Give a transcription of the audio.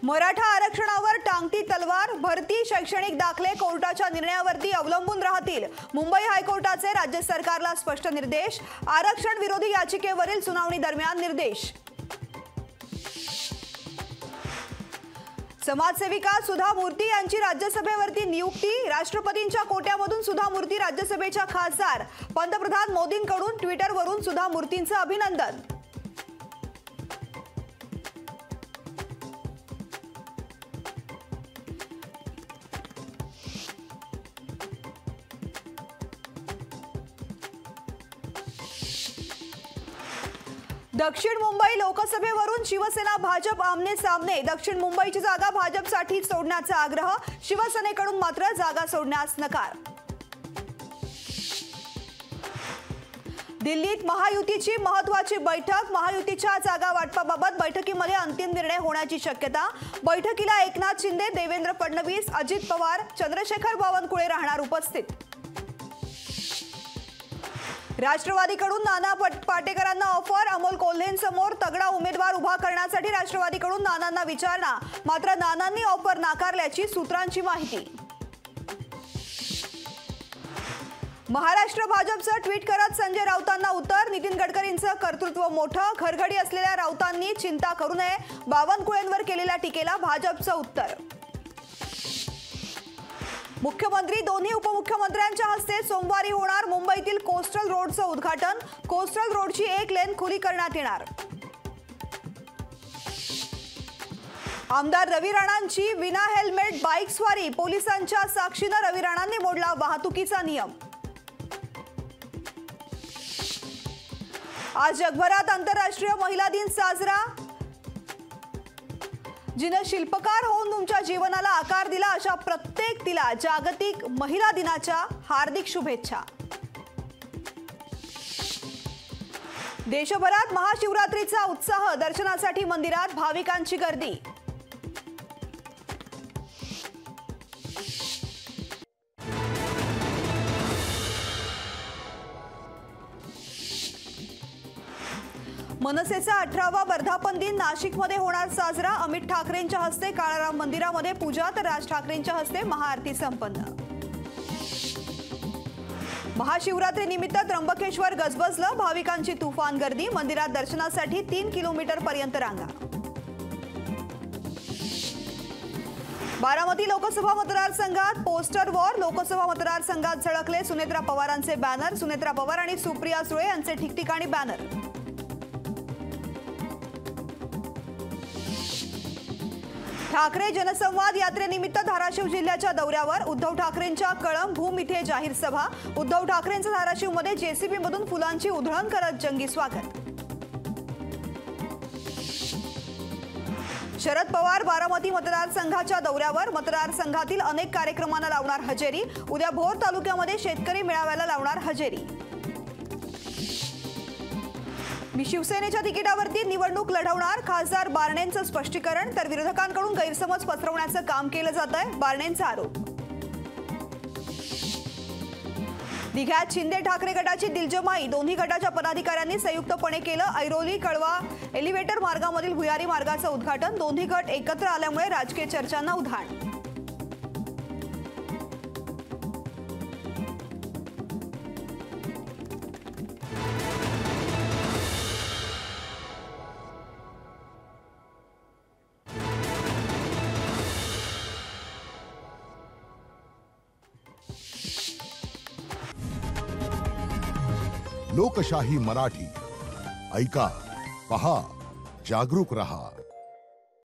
मराठा आरक्षणावर टांगती तलवार, भरती शैक्षणिक दाखले कोर्टाच्या निर्णयावरती अवलंबून राहतील. मुंबई हायकोर्टाचे राज्य सरकारला स्पष्ट निर्देश. आरक्षण विरोधी याचिकेवरील सुनावणी दरम्यान निर्देश. समाजसेविका सुधा मूर्ती यांची राज्यसभेवरती नियुक्ती. राष्ट्रपतींच्या कोट्यामधून सुधा मूर्ती राज्यसभेच्या खासदार. पंतप्रधान मोदींकडून ट्विटरवरून सुधा मूर्तींचं अभिनंदन. दक्षिण मुंबई लोकसभेवरून शिवसेना भाजप आमने सामने. दक्षिण मुंबईची जागा भाजपसाठी सोडण्याचा आग्रह. शिवसेनेकडून मात्र जागा सोडण्यास नकार. दिल्लीत महायुतीची महत्त्वाची बैठक. महायुतीच्या जागा वाटपाबाबत बैठकीमध्ये अंतिम निर्णय होण्याची शक्यता. बैठकीला एकनाथ शिंदे, देवेंद्र फडणवीस, अजित पवार, चंद्रशेखर बावनकुळे राहणार उपस्थित. राष्ट्रवादीकडून नाना पाटेकरांना ऑफर. अमोल कोल्हेंसमोर तगडा उमेदवार उभा करण्यासाठी राष्ट्रवादीकडून नानांना विचारणा. मात्र नानांनी ऑफर नाकारल्याची सूत्रांची माहिती. महाराष्ट्र भाजपचं ट्विट करत संजय राऊतांना उत्तर. नितीन गडकरींचं कर्तृत्व मोठं. घरघडी असलेल्या राऊतांनी चिंता करू नये. बावनकुळेंवर केलेल्या टीकेला भाजपचं उत्तर. मुख्यमंत्री दोन्ही उपमुख्यमंत्र्यांच्या हस्ते सोमवारी होणार मुंबईतील कोस्टल रोडचं उद्घाटन. कोस्टल रोडची एक लेन खुली करण्यात येणार. आमदार रवी राणांची विना हेल्मेट बाईक स्वारी. पोलिसांच्या साक्षीनं रवी राणांनी मोडला वाहतुकीचा नियम. आज जगभरात आंतरराष्ट्रीय महिला दिन साजरा. जिने शिल्पकार होऊन तुमच्या जीवनाला आकार दिला अशा प्रत्येक तिला जागतिक महिला दिनाच्या हार्दिक शुभेच्छा. देशभरात महाशिवरात्रीचा उत्साह. दर्शनासाठी मंदिरात भाविकांची गर्दी. मनसेचा 18वा वर्धापन दिन नाशिकमध्ये होणार साजरा. अमित ठाकरेंच्या हस्ते काळाराम मंदिरामध्ये पूजा तर राज ठाकरेंच्या हस्ते महाआरती संपन्न. महाशिवरात्री निमित्त त्र्यंबकेश्वर गजबजलं. भाविकांची तुफान गर्दी. मंदिरात दर्शनासाठी 3 किलोमीटर पर्यंत रांगा. बारामती लोकसभा मतदारसंघात पोस्टर वॉर. लोकसभा मतदारसंघात झळकले सुनेत्रा पवारांचे बॅनर. सुनेत्रा पवार आणि सुप्रिया सुळे यांचे ठिकठिकाणी बॅनर. ठाकरे जनसंवाद यात्रेनिमित्त धाराशिव जिल्ह्याच्या दौऱ्यावर. उद्धव ठाकरेंच्या कळंभूम इथे जाहीर सभा. उद्धव ठाकरेंचं धाराशिवमध्ये जेसीबी मधून फुलांची उधळण करत जंगी स्वागत. शरद पवार बारामती मतदारसंघाच्या दौऱ्यावर. मतदारसंघातील अनेक कार्यक्रमांना लावणार हजेरी. उद्या भोर तालुक्यामध्ये शेतकरी मेळाव्याला लावणार हजेरी. मी शिवसेनेच्या तिकिटावरती निवडणूक लढवणार. खासदार बारणेंचं स्पष्टीकरण. तर विरोधकांकडून गैरसमज पसरवण्याचं काम केलं जात आहे, बारणेंचा आरोप. दिघ्यात शिंदे ठाकरे गटाची दिलजमाई. दोन्ही गटाच्या पदाधिकाऱ्यांनी संयुक्तपणे केलं ऐरोली कळवा एलिव्हेटर मार्गामधील भुयारी मार्गाचं उद्घाटन. दोन्ही गट एकत्र आल्यामुळे राजकीय चर्चांना उधाण. लोकशाही मराठी ऐका, पहा, जागरूक रहा.